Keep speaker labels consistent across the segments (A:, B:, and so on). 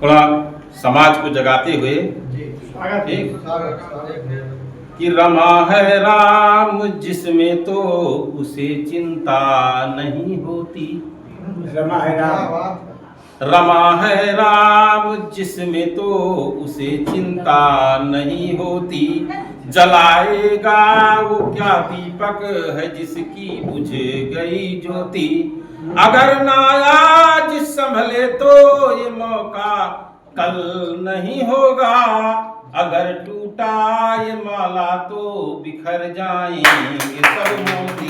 A: थोड़ा समाज को जगाते हुए ठीक कि रमा है राम जिसमें तो उसे चिंता नहीं होती।
B: रमा है राम,
A: रमा है राम जिसमें तो उसे चिंता नहीं होती। जलाएगा वो क्या दीपक है जिसकी बुझ गई ज्योति। अगर ना आज संभले तो ये मौका कल नहीं होगा। अगर टूटा ये माला तो बिखर जाएंगे सब मोती।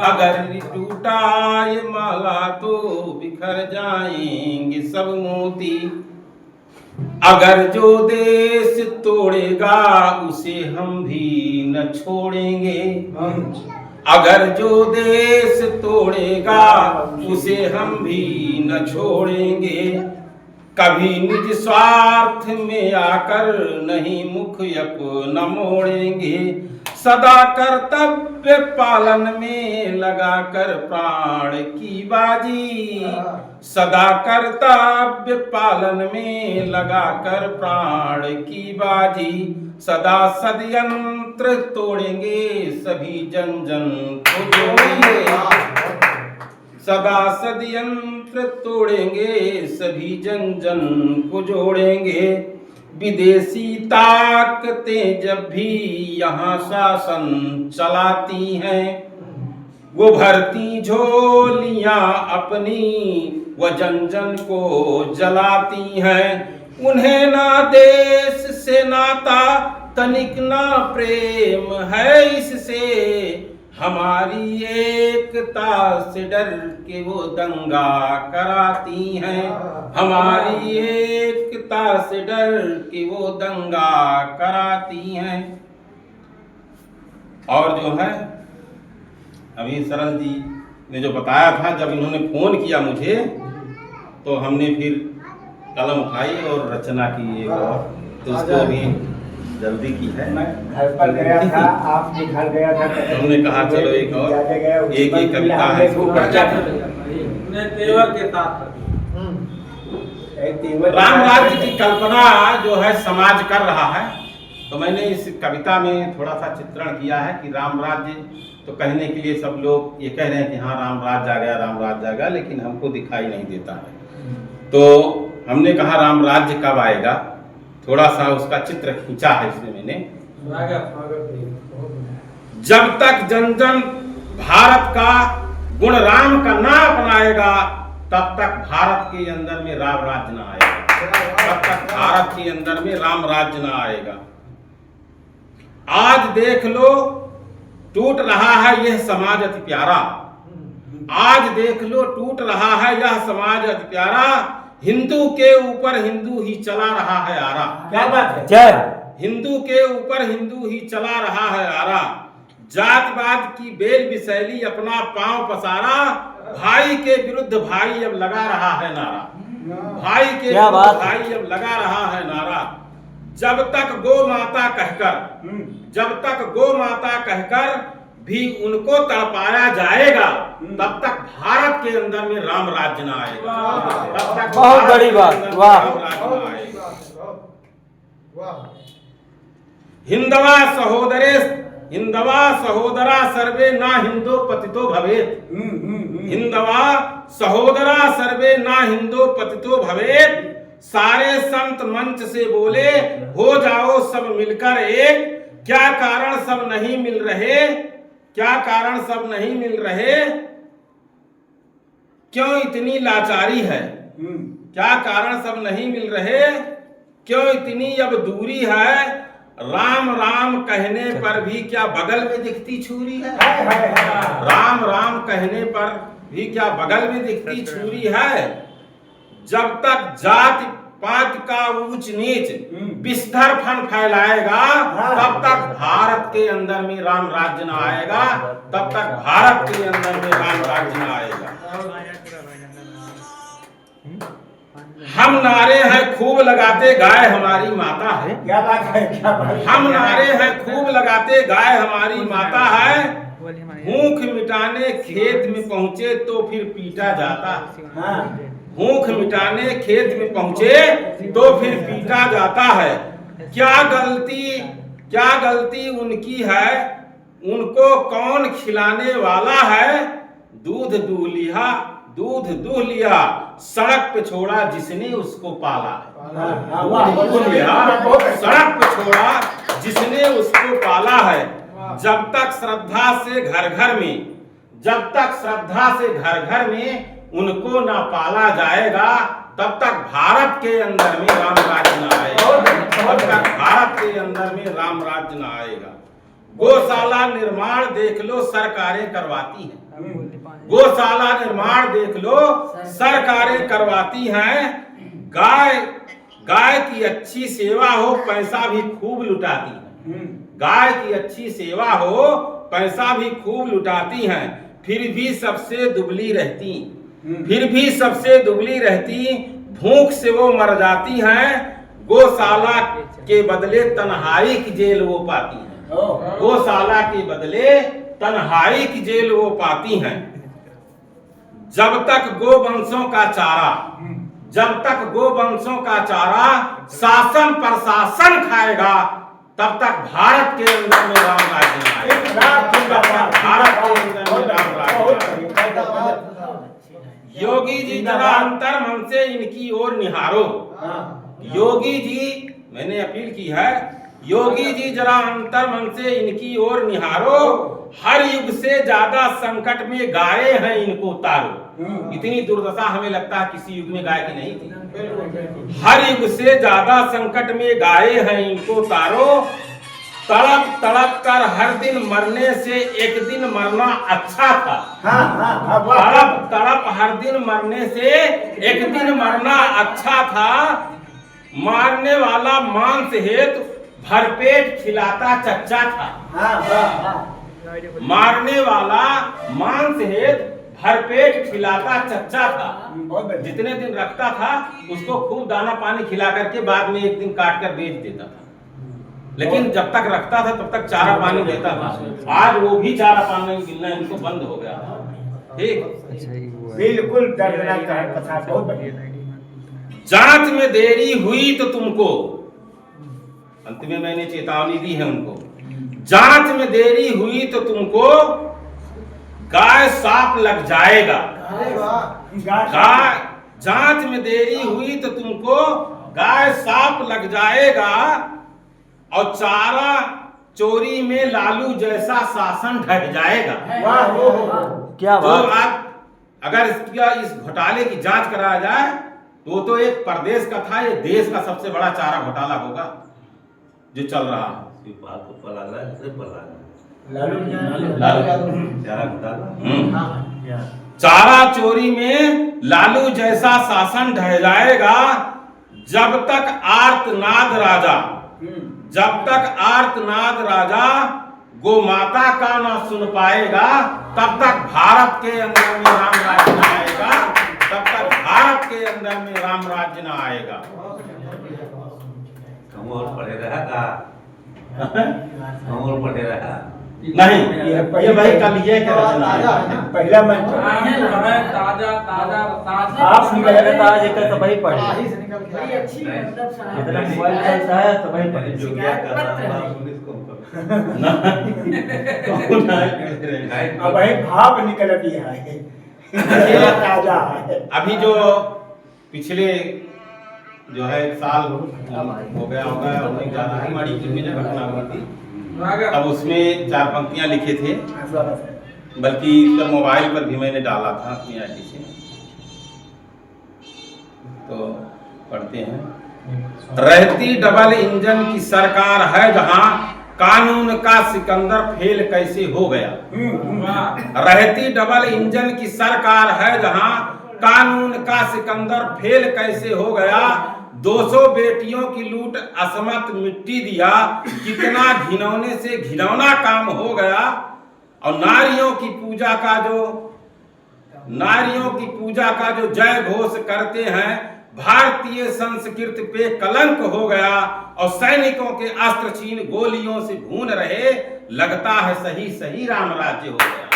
A: अगर टूटा ये माला तो बिखर जाएंगे सब मोती। अगर जो देश तोड़ेगा उसे हम भी न छोड़ेंगे। अगर जो देश तोड़ेगा उसे हम भी न छोड़ेंगे। कभी निज स्वार्थ में आकर नहीं मुख अपना मोड़ेंगे। सदा कर्तव्य पालन में लगाकर प्राण की बाजी। सदा कर्तव्य पालन में लगाकर प्राण की बाजी। सदा षड्यंत्र तोड़ेंगे सभी जन जन को जोड़ेंगे। सदा षड्यंत्र तोड़ेंगे सभी जन जन को जोड़ेंगे। विदेशी ताकतें जब भी यहाँ शासन चलाती हैं वो भरती झोलियां अपनी वो जन जन को जलाती हैं। उन्हें ना देश से नाता तनिक ना प्रेम है इससे। हमारी एकता से डर के वो दंगा कराती हैं। हमारी एकता से डर के वो दंगा कराती हैं। और जो है अभी सरल जी ने जो बताया था, जब इन्होंने फोन किया मुझे तो हमने फिर कलम उठाई और रचना की एक और, तो उसको भी जल्दी की है।
B: मैं घर पर गया था, आपके घर गया था,
A: तो हमने कहा चलो एक और एक ही कविता है इसको पढ़ते
C: तेवर के साथ
A: राम राज्य की कल्पना जो है समाज कर रहा है। तो मैंने इस कविता में थोड़ा सा चित्रण किया है कि राम राज्य तो कहने के लिए सब लोग ये कह रहे हैं कि हाँ राम राज्य आ गया, राम राज्य आ गया, लेकिन हमको दिखाई नहीं देता है। तो हमने कहा राम राज्य कब आएगा, थोड़ा सा उसका चित्र खींचा है इसमें मैंने। जब तक जन जन भारत का गुण राम का ना अपनाएगा तब तक भारत के अंदर में राम राज्य ना आएगा। तब तक भारत के अंदर में राम राज्य ना आएगा। आज देख लो टूट रहा है यह समाज अति प्यारा। आज देख लो टूट रहा है यह समाज अति प्यारा। हिंदू के ऊपर हिंदू ही चला रहा है आरा।
B: क्या बात है, जय
A: हिंदू के ऊपर हिंदू ही चला रहा है आरा। जातिवाद की बेल बिसैली अपना पांव पसारा। भाई के विरुद्ध भाई अब लगा रहा है नारा। भाई के विरुद्ध भाई अब लगा रहा है नारा। जब तक गो माता कहकर भी उनको तड़पाया जाएगा तब तक भारत के अंदर में राम राज्य ना आएगा। तब तक
B: बहुत बड़ी बात, वाह।
A: हिंदवा सहोदरा सर्वे ना हिंदो पतितो भवेत। हिंदवा सहोदरा सर्वे ना हिंदो पतितो भवेत। सारे संत मंच से बोले हो जाओ सब मिलकर एक। क्या कारण सब नहीं मिल रहे, क्या कारण सब नहीं मिल रहे, क्यों इतनी लाचारी है। क्या कारण सब नहीं मिल रहे, क्यों इतनी अब दूरी है। राम राम कहने पर भी क्या बगल में दिखती छुरी है। राम राम कहने पर भी क्या बगल में दिखती छुरी है। जब तक जाति पात का ऊंच नीच विस्तर फन फैलाएगा तब तक भारत के अंदर में राम राज्य न आएगा। तब तक भारत के अंदर में राम राज्य न आएगा। हम नारे हैं खूब लगाते गाय हमारी माता है।
B: क्या बात है, क्या बात है।
A: हम नारे हैं खूब लगाते गाय हमारी माता है। भूख मिटाने खेत में पहुंचे तो फिर पीटा जाता। भूख मिटाने खेत में पहुंचे तो फिर पीटा जाता है। क्या गलती उनकी है, उनको कौन खिलाने वाला है। दूध दूह लिया सड़क पे छोड़ा जिसने उसको पाला। दूध लिया सड़क पे छोड़ा जिसने उसको पाला है। जब तक श्रद्धा से घर घर में उनको ना पाला जाएगा, तब तक भारत के अंदर में राम राज्य न आएगा। गौशाला निर्माण देख लो सरकारें करवाती हैं। गौशाला निर्माण देख लो सरकारें करवाती हैं। गाय की अच्छी सेवा हो पैसा भी खूब लुटाती है। गाय की अच्छी सेवा हो पैसा भी खूब लुटाती हैं। फिर भी सबसे दुबली रहती भूख से वो मर जाती हैं। गौशाला के बदले तन्हाई की जेल वो पाती हैं। गौशाला के बदले तन्हाई की जेल वो पाती हैं। जब तक गोवंशों का चारा शासन प्रशासन खाएगा, तब तक भारत के अंदर में राम राज्य न आएगा। योगी जी जरा अंतर मन से इनकी ओर निहारो। योगी जी, मैंने अपील की है, योगी जी जरा अंतर मन से इनकी ओर निहारो। हर युग से ज्यादा संकट में गाय हैं, इनको तारो। इतनी दुर्दशा हमें लगता है किसी युग में गाय की नहीं थी। हर युग से ज्यादा संकट में गाय हैं, इनको तारो। तड़प कर हर दिन मरने से एक दिन मरना अच्छा था। तड़प हर दिन मरने से एक दिन मरना अच्छा था। मारने वाला मांस हेतु भरपेट खिलाता चच्चा था। मारने वाला मांस हेतु भरपेट खिलाता चच्चा था। जितने दिन रखता था उसको खूब दाना पानी खिला करके बाद में एक दिन काट कर बेच देता था। लेकिन जब तक रखता था तब तक चारा पानी देता था। आज वो भी चारा पानी मिलना इनको बंद हो गया। ठीक,
B: बिल्कुल दर्दनाक कथा, बहुत बढ़िया।
A: जांच में देरी हुई तो तुमको, अंत में मैंने चेतावनी दी है उनको, जांच में देरी हुई तो तुमको गाय सांप लग जाएगा। जांच में देरी हुई तो तुमको गाय सांप लग जाएगा। और चारा चोरी में लालू जैसा शासन ढह जाएगा।
B: क्या बात।
A: तो आप अगर इस घोटाले की जांच कराया जाए तो एक प्रदेश का था, ये देश का सबसे बड़ा चारा घोटाला होगा जो चल रहा है। चारा चोरी में लालू जैसा शासन ढह जाएगा। जब तक आर्तनाद राजा गो माता का ना सुन पाएगा, तब तक भारत के अंदर में राम राज्य न आएगा।
D: पढ़े रहा
A: नहीं, ये भाई कल ये क्या रचना है?
B: पहला मंच
C: ताजा
B: आप निकल रहे ताज एक तो भाई पढ़े।
E: इतना
B: मोबाइल चलता है तो भाई पढ़े।
D: जो क्या कर रहा
B: अब भाई भाव निकल दिया है। ताजा है।
A: अभी जो पिछले जो है एक साल हो गया होगा, हमारी घटना हुई थी, अब उसमें 4 पंक्तियां लिखे थे, बल्कि इस पर मोबाइल पर भी मैंने डाला था अपनी आईडी से, तो पढ़ते हैं। रहती डबल इंजन की सरकार है जहां कानून का सिकंदर फेल कैसे हो गया। रहती डबल इंजन की सरकार है जहां कानून का सिकंदर फेल कैसे हो गया। 200 बेटियों की लूट असमत मिट्टी दिया, कितना घिनौने से घिनौना काम हो गया। और नारियों की पूजा का जो जय घोष करते हैं, भारतीय संस्कृति पे कलंक हो गया। और सैनिकों के अस्त्र छीन गोलियों से भून रहे, लगता है सही सही राम राज्य हो गया।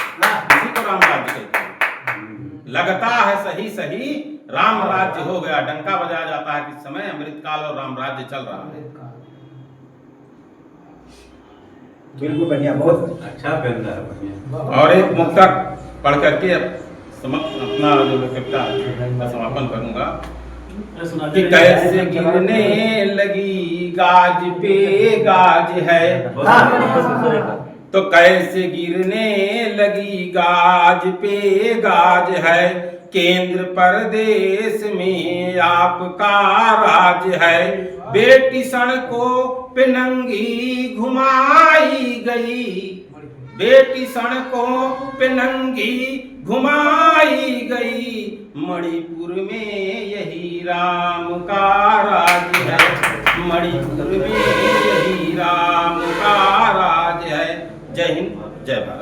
A: इसी को राम राज्य कहते हैं। लगता है सही सही राम राज्य हो गया, डंका बजाया जाता है किस समय? अमृतकाल और राम राज्य चल रहा है।
B: बिल्कुल बढ़िया, बहुत
C: अच्छा गंदा है बढ़िया।
A: और एक मुक्ता पढ़ करके अपना जो कविता का समापन करूंगा कि कैसे गिरने लगी गाज पे गाज है, तो कैसे गिरने लगी गाज पे गाज है, केंद्र प्रदेश में आपका राज है, बेटी सड़कों पे नंगी घुमाई गई, बेटी सड़कों पे नंगी घुमाई गई, मणिपुर में यही राम का राज है, मणिपुर में यही राम का राज है। जय हिंद, जय भारत।